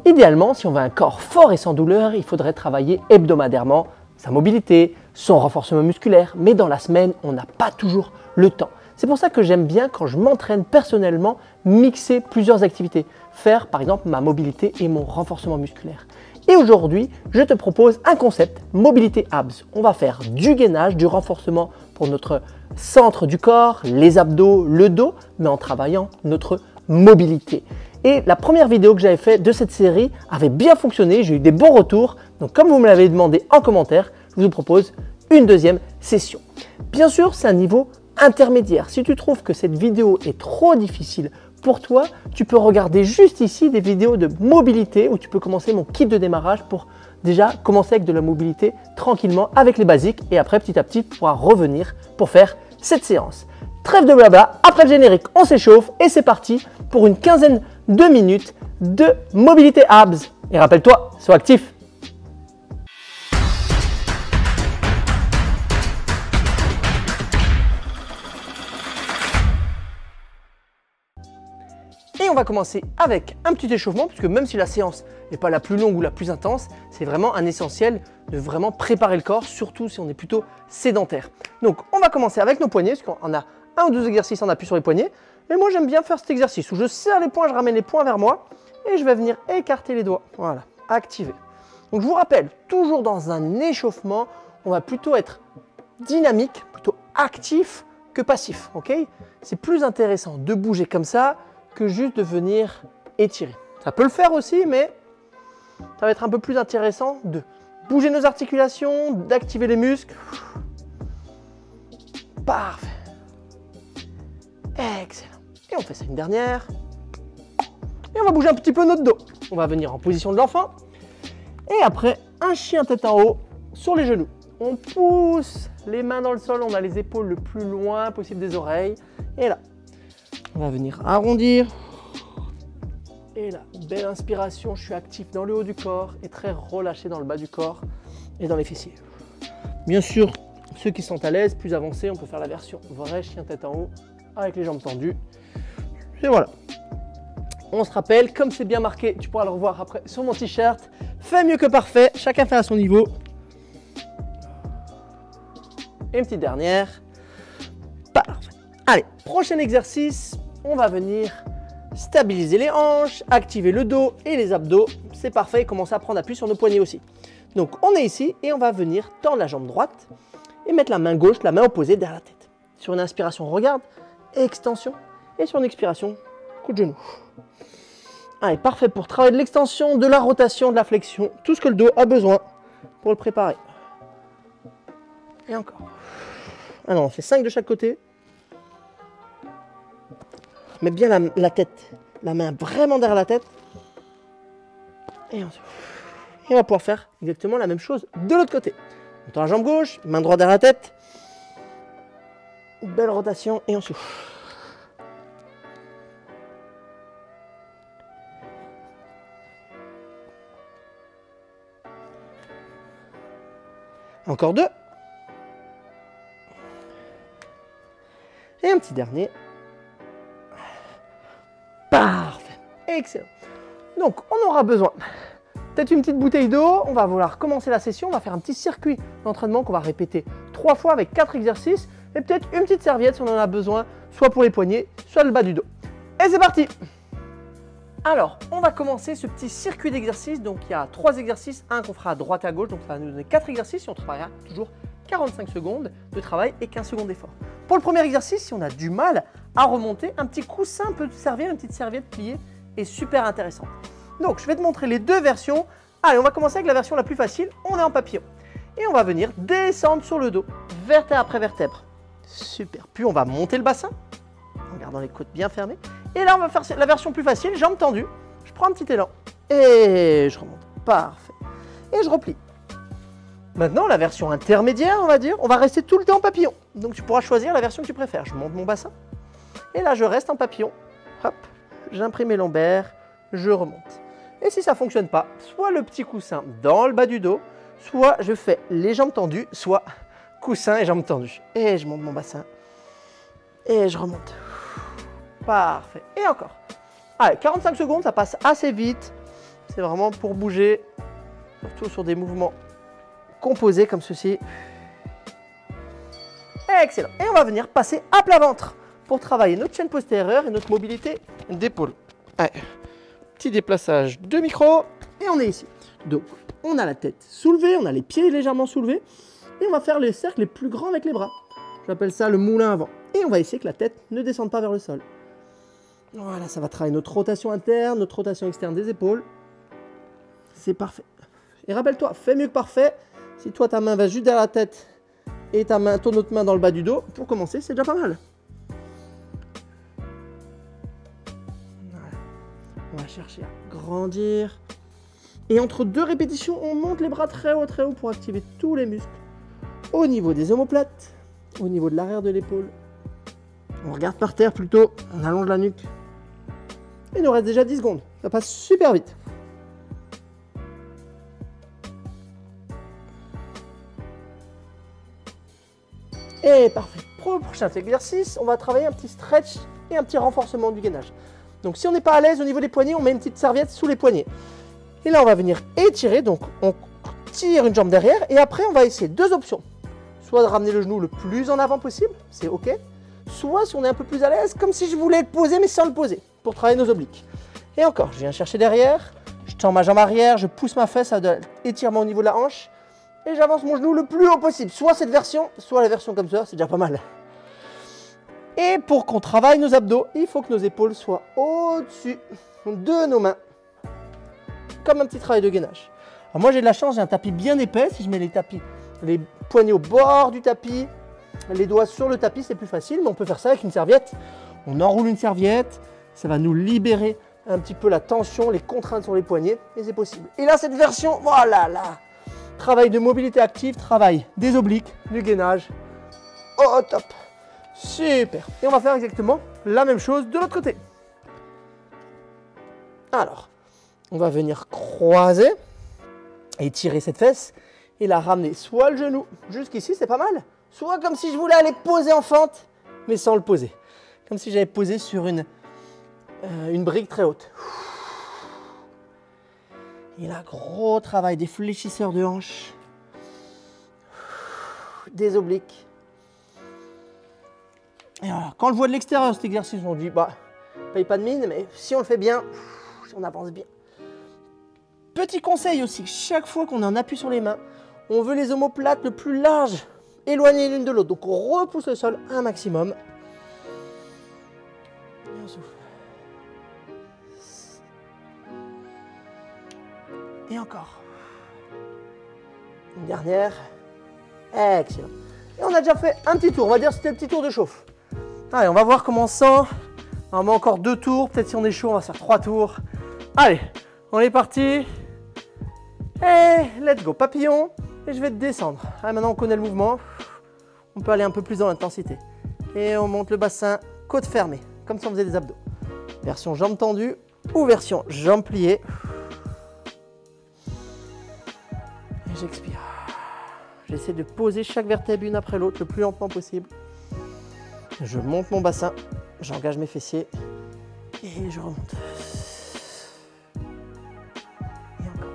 Idéalement, si on veut un corps fort et sans douleur, il faudrait travailler hebdomadairement sa mobilité, son renforcement musculaire, mais dans la semaine, on n'a pas toujours le temps. C'est pour ça que j'aime bien, quand je m'entraîne personnellement, mixer plusieurs activités. Faire par exemple ma mobilité et mon renforcement musculaire. Et aujourd'hui, je te propose un concept, mobilité abs. On va faire du gainage, du renforcement pour notre centre du corps, les abdos, le dos, mais en travaillant notre mobilité. Et la première vidéo que j'avais faite de cette série avait bien fonctionné, j'ai eu des bons retours. Donc comme vous me l'avez demandé en commentaire, je vous propose une deuxième session. Bien sûr, c'est un niveau intermédiaire. Si tu trouves que cette vidéo est trop difficile pour toi, tu peux regarder juste ici des vidéos de mobilité où tu peux commencer mon kit de démarrage pour déjà commencer avec de la mobilité tranquillement avec les basiques et après petit à petit tu pourras revenir pour faire cette séance. Trêve de blabla, après le générique on s'échauffe et c'est parti pour une quinzaine de minutes de mobilité abs. Et rappelle-toi, sois actif. Et on va commencer avec un petit échauffement, puisque même si la séance n'est pas la plus longue ou la plus intense, c'est vraiment un essentiel de vraiment préparer le corps, surtout si on est plutôt sédentaire. Donc on va commencer avec nos poignets, parce qu'on a un ou deux exercices en appui sur les poignets. Et moi j'aime bien faire cet exercice où je serre les poings, je ramène les poings vers moi et je vais venir écarter les doigts. Voilà, activer. Donc je vous rappelle, toujours dans un échauffement, on va plutôt être dynamique, plutôt actif que passif. Ok, c'est plus intéressant de bouger comme ça que juste de venir étirer. Ça peut le faire aussi, mais ça va être un peu plus intéressant de bouger nos articulations, d'activer les muscles. Parfait. Excellent. Et on fait ça une dernière. Et on va bouger un petit peu notre dos. On va venir en position de l'enfant. Et après, un chien tête en haut sur les genoux. On pousse les mains dans le sol, on a les épaules le plus loin possible des oreilles. Et là, on va venir arrondir. Et là, belle inspiration, je suis actif dans le haut du corps et très relâché dans le bas du corps et dans les fessiers. Bien sûr, ceux qui sont à l'aise, plus avancés, on peut faire la version vrai chien tête en haut avec les jambes tendues. Et voilà. On se rappelle, comme c'est bien marqué, tu pourras le revoir après sur mon t-shirt. Fait mieux que parfait, chacun fait à son niveau. Et une petite dernière. Parfait. Allez, prochain exercice, on va venir stabiliser les hanches, activer le dos et les abdos. C'est parfait, commencer à prendre appui sur nos poignets aussi. Donc on est ici et on va venir tendre la jambe droite et mettre la main gauche, la main opposée derrière la tête. Sur une inspiration, regarde, extension. Et sur une expiration, coup de genou. Allez, parfait pour travailler de l'extension, de la rotation, de la flexion, tout ce que le dos a besoin pour le préparer. Et encore. Alors on fait 5 de chaque côté. Mets bien la tête, la main vraiment derrière la tête. Et on va pouvoir faire exactement la même chose de l'autre côté. On tend la jambe gauche, main droite derrière la tête. Belle rotation et on souffle. Encore 2. Et un petit dernier. Parfait. Excellent. Donc, on aura besoin peut-être une petite bouteille d'eau. On va vouloir commencer la session. On va faire un petit circuit d'entraînement qu'on va répéter 3 fois avec 4 exercices. Et peut-être une petite serviette si on en a besoin, soit pour les poignets, soit le bas du dos. Et c'est parti! Alors, on va commencer ce petit circuit d'exercices. Donc, il y a 3 exercices, un qu'on fera à droite et à gauche. Donc, ça va nous donner 4 exercices. Et on travaillera toujours 45 secondes de travail et 15 secondes d'effort. Pour le premier exercice, si on a du mal à remonter, un petit coussin peut servir, une petite serviette pliée est super intéressante. Donc, je vais te montrer les 2 versions. Allez, on va commencer avec la version la plus facile. On est en papillon. Et on va venir descendre sur le dos, vertèbre après vertèbre. Super. Puis, on va monter le bassin en gardant les côtes bien fermées. Et là, on va faire la version plus facile, jambes tendues. Je prends un petit élan et je remonte. Parfait. Et je replie. Maintenant, la version intermédiaire, on va dire, on va rester tout le temps en papillon. Donc, tu pourras choisir la version que tu préfères. Je monte mon bassin. Et là, je reste en papillon. Hop, j'imprime mes lombaires, je remonte. Et si ça ne fonctionne pas, soit le petit coussin dans le bas du dos, soit je fais les jambes tendues, soit coussin et jambes tendues. Et je monte mon bassin. Et je remonte. Parfait. Et encore. Allez, 45 secondes, ça passe assez vite. C'est vraiment pour bouger, surtout sur des mouvements composés comme ceci. Excellent. Et on va venir passer à plat ventre pour travailler notre chaîne postérieure et notre mobilité d'épaule. Petit déplaçage de micro et on est ici. Donc, on a la tête soulevée, on a les pieds légèrement soulevés et on va faire les cercles les plus grands avec les bras. J'appelle ça le moulin avant. Et on va essayer que la tête ne descende pas vers le sol. Voilà, ça va travailler notre rotation interne, notre rotation externe des épaules. C'est parfait. Et rappelle-toi, fais mieux que parfait. Si toi, ta main va juste derrière la tête et ton autre main dans le bas du dos, pour commencer, c'est déjà pas mal. Voilà. On va chercher à grandir. Et entre 2 répétitions, on monte les bras très haut pour activer tous les muscles. Au niveau des omoplates, au niveau de l'arrière de l'épaule. On regarde par terre plutôt, on allonge la nuque. Et il nous reste déjà 10 secondes. Ça passe super vite. Et parfait. Pour le prochain exercice, on va travailler un petit stretch et un petit renforcement du gainage. Donc si on n'est pas à l'aise au niveau des poignets, on met une petite serviette sous les poignets. Et là, on va venir étirer. Donc on tire une jambe derrière et après, on va essayer 2 options. Soit de ramener le genou le plus en avant possible, c'est OK. Soit si on est un peu plus à l'aise, comme si je voulais le poser mais sans le poser, pour travailler nos obliques. Et encore, je viens chercher derrière, je tends ma jambe arrière, je pousse ma fesse à l'étirement au niveau de la hanche et j'avance mon genou le plus haut possible. Soit cette version, soit la version comme ça, c'est déjà pas mal. Et pour qu'on travaille nos abdos, il faut que nos épaules soient au-dessus de nos mains, comme un petit travail de gainage. Alors moi j'ai de la chance, j'ai un tapis bien épais. Si je mets les poignets au bord du tapis, les doigts sur le tapis, c'est plus facile, mais on peut faire ça avec une serviette. On enroule une serviette, ça va nous libérer un petit peu la tension, les contraintes sur les poignets, et c'est possible. Et là, cette version, voilà, là, travail de mobilité active, travail des obliques, du gainage. Oh, top, super. Et on va faire exactement la même chose de l'autre côté. Alors, on va venir croiser, étirer cette fesse, et la ramener soit le genou jusqu'ici, c'est pas mal. Soit comme si je voulais aller poser en fente, mais sans le poser. Comme si j'avais posé sur une brique très haute. Et là, gros travail des fléchisseurs de hanches, des obliques. Et voilà. Quand on le voit de l'extérieur, cet exercice, on dit, bah, paye pas de mine, mais si on le fait bien, on avance bien. Petit conseil aussi, chaque fois qu'on en appuie sur les mains, on veut les omoplates le plus larges, éloignées l'une de l'autre. Donc on repousse le sol un maximum. Et on souffle. Et encore. Une dernière. Excellent. Et on a déjà fait un petit tour. On va dire que c'était le petit tour de chauffe. Allez, on va voir comment on se sent. On va encore 2 tours. Peut-être si on est chaud, on va faire 3 tours. Allez, on est parti. Et let's go. Papillon. Et je vais descendre. Ah, maintenant, on connaît le mouvement. On peut aller un peu plus dans l'intensité. Et on monte le bassin, côte fermée, comme si on faisait des abdos. Version jambes tendues ou version jambes pliées. Et j'expire. J'essaie de poser chaque vertèbre une après l'autre le plus lentement possible. Je monte mon bassin, j'engage mes fessiers et je remonte. Et encore.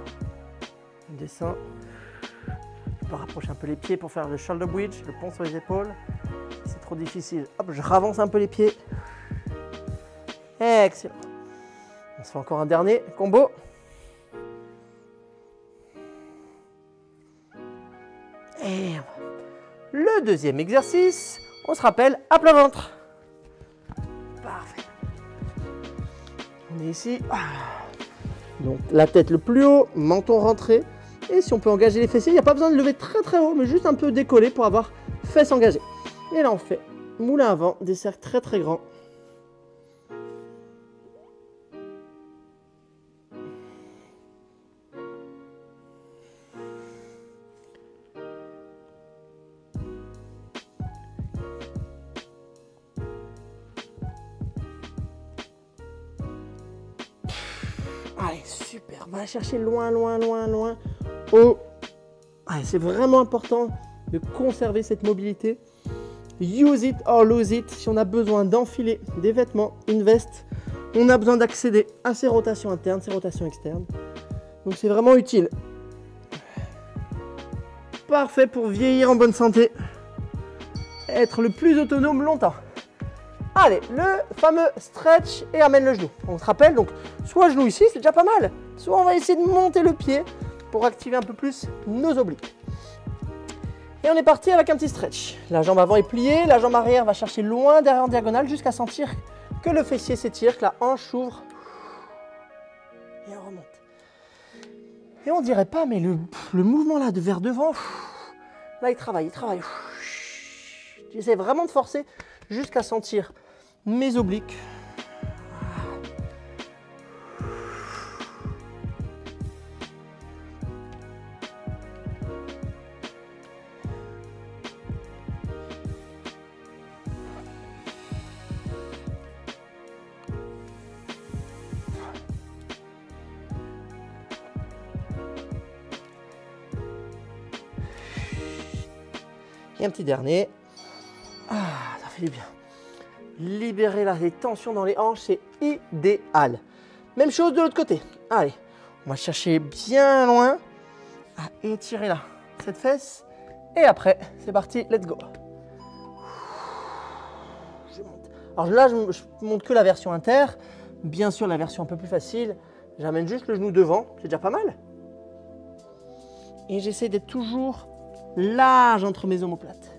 Je descends. Je peux rapprocher un peu les pieds pour faire le shoulder bridge, le pont sur les épaules. C'est trop difficile. Hop, je ravance un peu les pieds. Excellent. On se fait encore un dernier combo. Et le deuxième exercice, on se rappelle à plat ventre. Parfait. On est ici. Donc la tête le plus haut, menton rentré. Et si on peut engager les fessiers, il n'y a pas besoin de lever très très haut, mais juste un peu décollé pour avoir fesses engagées. Et là on fait moulin avant, des cercles très très grands. Allez, super. On va chercher loin, loin, loin, loin. Oh. Allez, c'est vraiment important de conserver cette mobilité. Use it or lose it. Si on a besoin d'enfiler des vêtements, une veste, on a besoin d'accéder à ces rotations internes, ces rotations externes. Donc c'est vraiment utile. Parfait pour vieillir en bonne santé. Être le plus autonome longtemps. Allez, le fameux stretch et amène le genou. On se rappelle, donc soit genou ici, c'est déjà pas mal. Soit on va essayer de monter le pied pour activer un peu plus nos obliques. Et on est parti avec un petit stretch. La jambe avant est pliée, la jambe arrière va chercher loin derrière en diagonale jusqu'à sentir que le fessier s'étire, que la hanche s'ouvre. Et on remonte. Et on dirait pas, mais le mouvement là de vers devant, là il travaille, il travaille. J'essaie vraiment de forcer jusqu'à sentir mes obliques. Et un petit dernier. Ah, ça fait du bien. Libérer là, les tensions dans les hanches, c'est idéal. Même chose de l'autre côté. Allez, on va chercher bien loin à étirer là cette fesse. Et après, c'est parti, let's go. Je monte. Alors là, je monte que la version inter. Bien sûr, la version un peu plus facile. J'amène juste le genou devant, c'est déjà pas mal. Et j'essaie d'être toujours large entre mes omoplates.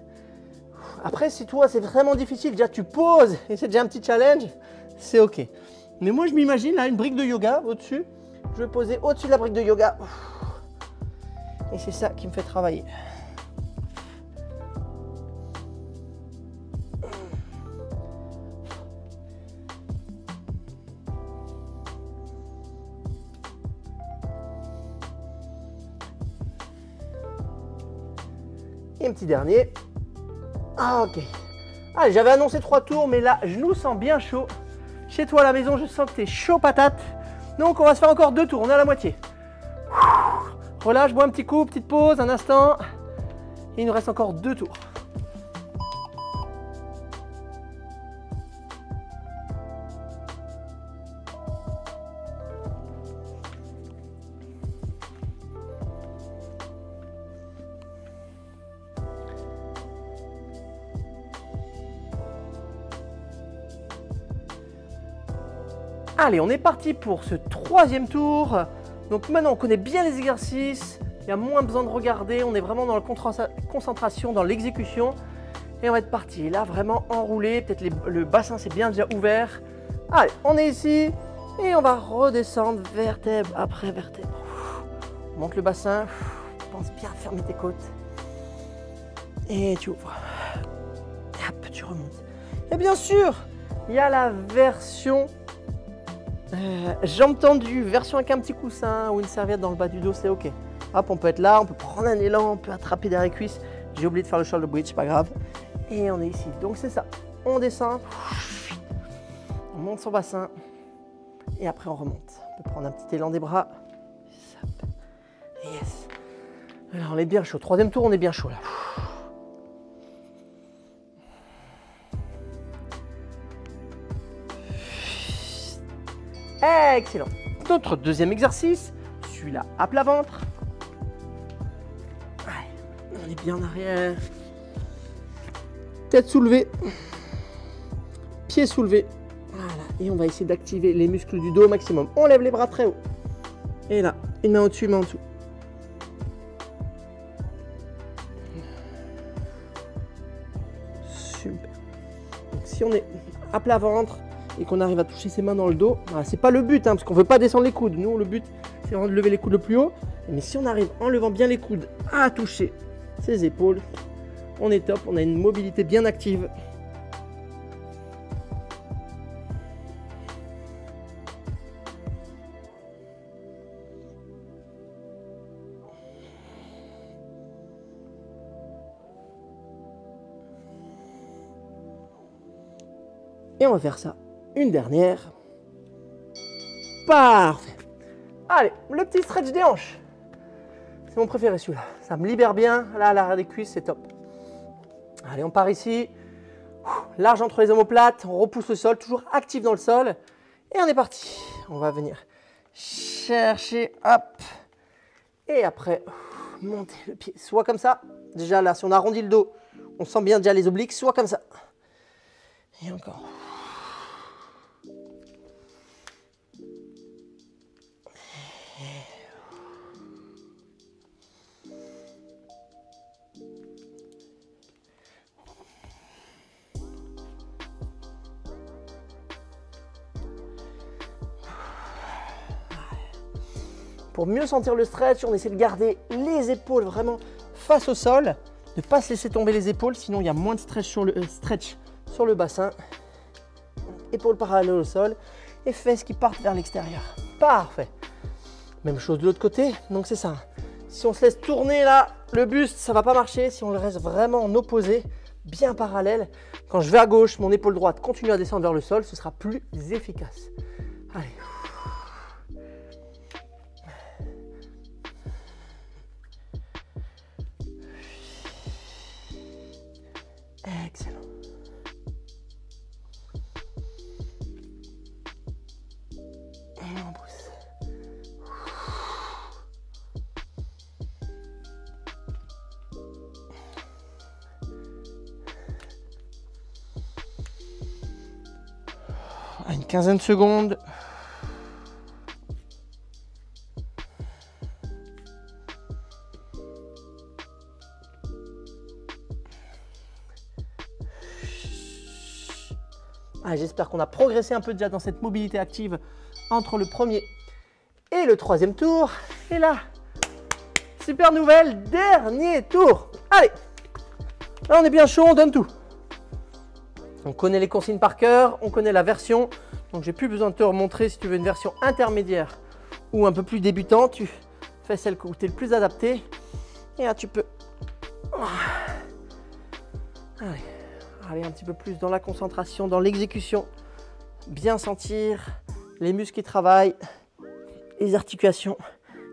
Après, si toi, c'est vraiment difficile, déjà tu poses et c'est déjà un petit challenge, c'est ok. Mais moi, je m'imagine là une brique de yoga au-dessus. Je vais poser au-dessus de la brique de yoga. Et c'est ça qui me fait travailler. Et un petit dernier. Ah, ok. Allez, j'avais annoncé 3 tours, mais là, je nous sens bien chaud. Chez toi à la maison, je sens que tu es chaud patate. Donc, on va se faire encore 2 tours. On est à la moitié. Relâche, bois un petit coup, petite pause, un instant. Et il nous reste encore 2 tours. Allez, on est parti pour ce 3e tour. Donc maintenant, on connaît bien les exercices. Il y a moins besoin de regarder. On est vraiment dans la concentration, dans l'exécution. Et on va être parti. Là, vraiment enroulé. Peut-être le bassin s'est bien déjà ouvert. Allez, on est ici. Et on va redescendre vertèbre après vertèbre. On monte le bassin. Pense bien à fermer tes côtes. Et tu ouvres. Et hop, tu remontes. Et bien sûr, il y a la version jambes tendues, version avec un petit coussin ou une serviette dans le bas du dos, c'est ok. Hop, on peut être là, on peut prendre un élan, on peut attraper derrière les cuisses. J'ai oublié de faire le shoulder bridge, pas grave. Et on est ici. Donc c'est ça. On descend, on monte son bassin et après on remonte. On peut prendre un petit élan des bras. Yes. Alors on est bien chaud. 3e tour, on est bien chaud là. Excellent. Notre 2e exercice, celui-là à plat ventre. Allez, on est bien en arrière. Tête soulevée. Pieds soulevés. Voilà. Et on va essayer d'activer les muscles du dos au maximum. On lève les bras très haut. Et là, une main au-dessus, une main en dessous. Super. Donc si on est à plat ventre, et qu'on arrive à toucher ses mains dans le dos, voilà, c'est pas le but, hein, parce qu'on veut pas descendre les coudes. Nous, le but, c'est vraiment de lever les coudes le plus haut. Mais si on arrive, en levant bien les coudes, à toucher ses épaules, on est top, on a une mobilité bien active. Et on va faire ça. Une dernière. Parfait. Allez, le petit stretch des hanches. C'est mon préféré celui-là. Ça me libère bien. Là, à l'arrière des cuisses, c'est top. Allez, on part ici. Large entre les omoplates. On repousse le sol, toujours actif dans le sol. Et on est parti. On va venir chercher, hop. Et après, monter le pied. Soit comme ça. Déjà là, si on arrondit le dos, on sent bien déjà les obliques. Soit comme ça. Et encore. Pour mieux sentir le stretch, on essaie de garder les épaules vraiment face au sol, de ne pas se laisser tomber les épaules, sinon il y a moins de stretch sur le bassin. Épaules parallèles au sol et fesses qui partent vers l'extérieur. Parfait. Même chose de l'autre côté, donc c'est ça. Si on se laisse tourner là, le buste, ça ne va pas marcher. Si on le reste vraiment en opposé, bien parallèle, quand je vais à gauche, mon épaule droite continue à descendre vers le sol, ce sera plus efficace. Allez. Excellent. Et on pousse. À une quinzaine de secondes. J'espère qu'on a progressé un peu déjà dans cette mobilité active entre le premier et le troisième tour. Et là, super nouvelle, dernier tour. Allez, là on est bien chaud, on donne tout. On connaît les consignes par cœur, on connaît la version. Donc j'ai plus besoin de te remontrer. Si tu veux une version intermédiaire ou un peu plus débutant, tu fais celle où tu es le plus adapté. Et là tu peux... Allez. Aller un petit peu plus dans la concentration, dans l'exécution. Bien sentir les muscles qui travaillent, les articulations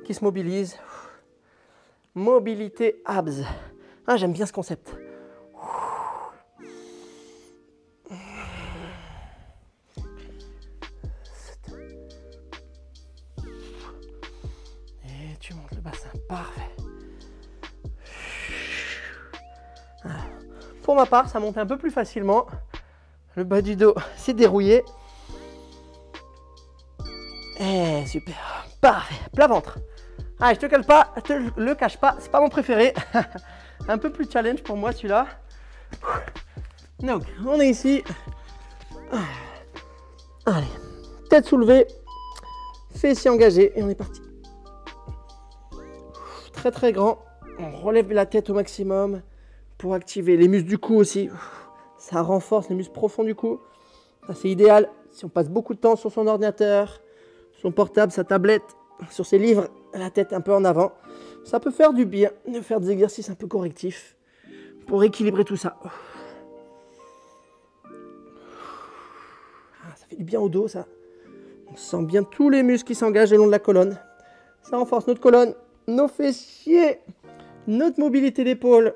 qui se mobilisent. Mobilité abs. J'aime bien ce concept. Et tu montes le bassin. Parfait. Pour ma part, ça monte un peu plus facilement. Le bas du dos s'est dérouillé. Et super. Parfait. Plat ventre. Je te le cache pas, c'est pas mon préféré. Un peu plus challenge pour moi celui-là. Donc, on est ici. Allez. Tête soulevée. Fessiers engagés. Et on est parti. Très très grand. On relève la tête au maximum. Pour activer les muscles du cou aussi. Ça renforce les muscles profonds du cou. Ça c'est idéal si on passe beaucoup de temps sur son ordinateur, son portable, sa tablette, sur ses livres, la tête un peu en avant. Ça peut faire du bien de faire des exercices un peu correctifs pour équilibrer tout ça. Ça fait du bien au dos ça. On sent bien tous les muscles qui s'engagent le long de la colonne. Ça renforce notre colonne, nos fessiers, notre mobilité d'épaule.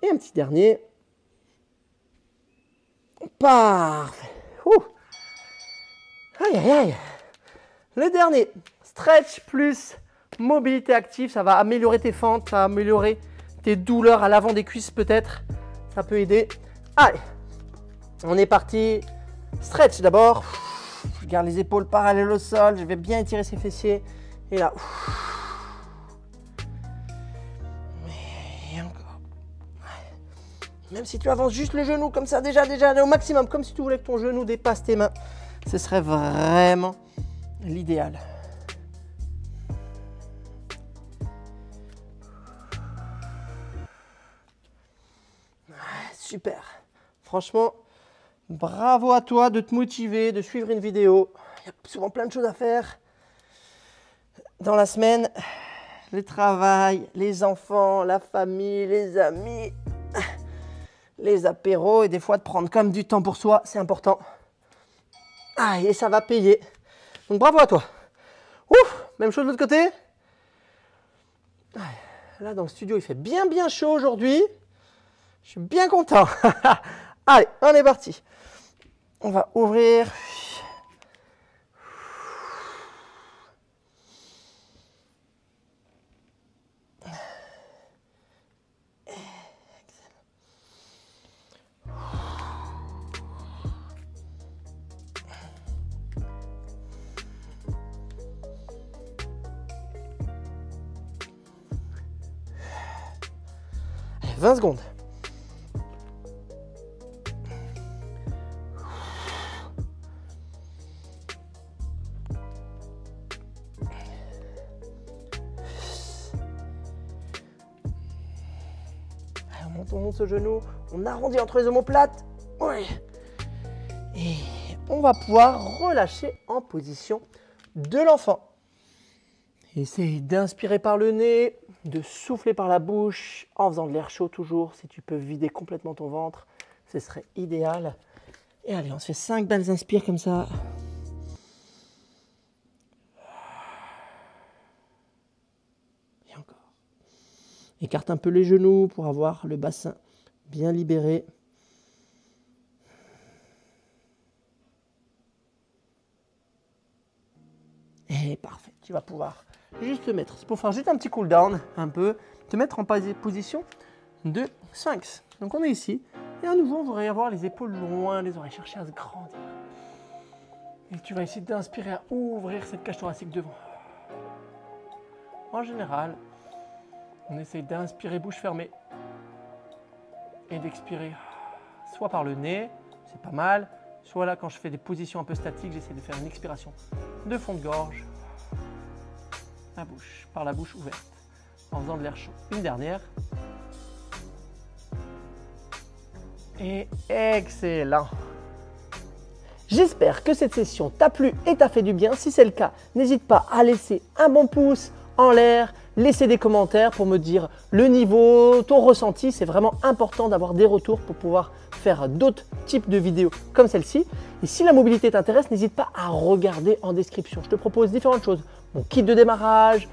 Et un petit dernier. Parfait. Aïe, aïe, aïe. Le dernier, stretch plus mobilité active. Ça va améliorer tes fentes, ça va améliorer tes douleurs à l'avant des cuisses peut-être. Ça peut aider. Allez, on est parti. Stretch d'abord. Je garde les épaules parallèles au sol. Je vais bien étirer ses fessiers. Et là. Même si tu avances juste le genou comme ça, déjà aller au maximum, comme si tu voulais que ton genou dépasse tes mains, ce serait vraiment l'idéal. Super. Franchement, bravo à toi de te motiver, de suivre une vidéo. Il y a souvent plein de choses à faire dans la semaine. Le travail, les enfants, la famille, les amis, les apéros et des fois de prendre comme du temps pour soi, c'est important. Et ça va payer. Donc bravo à toi. Ouf, même chose de l'autre côté. Là dans le studio, il fait bien chaud aujourd'hui. Je suis bien content. Allez, on est parti. On va ouvrir. Allez, 20 secondes. On monte ce genou, on arrondit entre les omoplates. Oui. Et on va pouvoir relâcher en position de l'enfant. Essaye d'inspirer par le nez, de souffler par la bouche en faisant de l'air chaud toujours. Si tu peux vider complètement ton ventre, ce serait idéal. Et allez, on se fait 5 belles inspires comme ça. Et encore. Écarte un peu les genoux pour avoir le bassin bien libéré. Et parfait, tu vas pouvoir juste te mettre, c'est pour faire juste un petit cool down, un peu, te mettre en position de sphinx. Donc on est ici, et à nouveau on voudrait avoir les épaules loin, les oreilles, chercher à se grandir. Et tu vas essayer d'inspirer à ouvrir cette cage thoracique devant. En général, on essaye d'inspirer bouche fermée et d'expirer soit par le nez, c'est pas mal, soit là quand je fais des positions un peu statiques, j'essaie de faire une expiration de fond de gorge, la bouche, par la bouche ouverte, en faisant de l'air chaud. Une dernière. Et excellent. J'espère que cette session t'a plu et t'a fait du bien. Si c'est le cas, n'hésite pas à laisser un bon pouce en l'air, laisser des commentaires pour me dire le niveau, ton ressenti. C'est vraiment important d'avoir des retours pour pouvoir faire d'autres types de vidéos comme celle-ci. Et si la mobilité t'intéresse, n'hésite pas à regarder en description. Je te propose différentes choses. Mon kit de démarrage,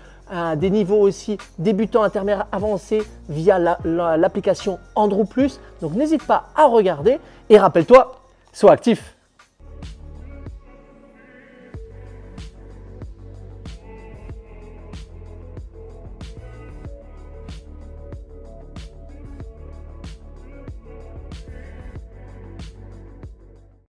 des niveaux aussi débutants, intermédiaires, avancés via l'application Andrew+. Donc n'hésite pas à regarder et rappelle-toi, sois actif.